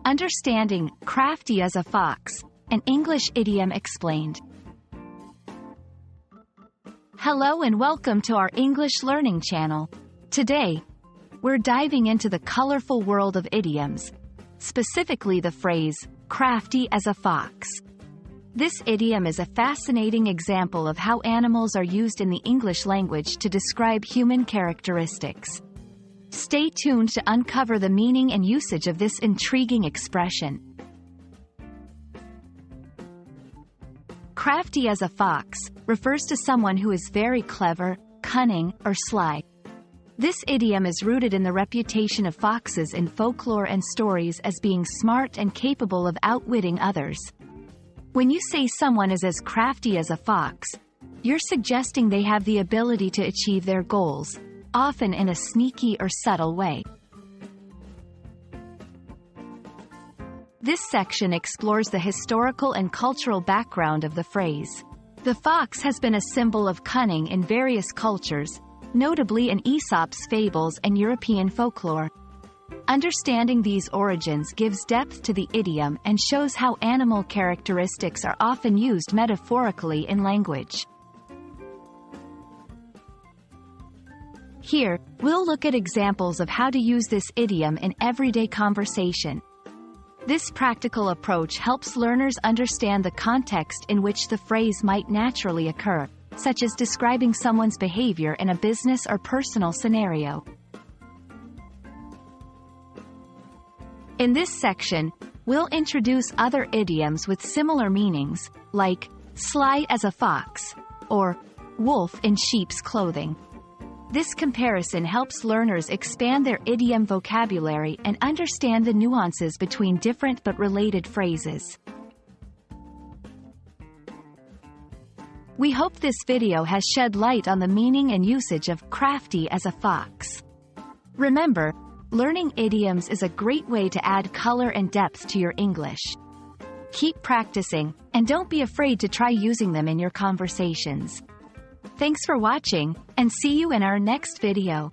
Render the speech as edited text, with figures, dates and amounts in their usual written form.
Understanding crafty as a fox, an English idiom explained. Hello and welcome to our English learning channel. Today, we're diving into the colorful world of idioms, specifically the phrase, crafty as a fox. This idiom is a fascinating example of how animals are used in the English language to describe human characteristics. Stay tuned to uncover the meaning and usage of this intriguing expression. Crafty as a fox refers to someone who is very clever, cunning, or sly. This idiom is rooted in the reputation of foxes in folklore and stories as being smart and capable of outwitting others. When you say someone is as crafty as a fox, you're suggesting they have the ability to achieve their goals, often in a sneaky or subtle way. This section explores the historical and cultural background of the phrase. The fox has been a symbol of cunning in various cultures, notably in Aesop's fables and European folklore. Understanding these origins gives depth to the idiom and shows how animal characteristics are often used metaphorically in language. Here, we'll look at examples of how to use this idiom in everyday conversation. This practical approach helps learners understand the context in which the phrase might naturally occur, such as describing someone's behavior in a business or personal scenario. In this section, we'll introduce other idioms with similar meanings, like sly as a fox, or wolf in sheep's clothing. This comparison helps learners expand their idiom vocabulary and understand the nuances between different but related phrases. We hope this video has shed light on the meaning and usage of crafty as a fox. Remember, learning idioms is a great way to add color and depth to your English. Keep practicing, and don't be afraid to try using them in your conversations. Thanks for watching, and see you in our next video.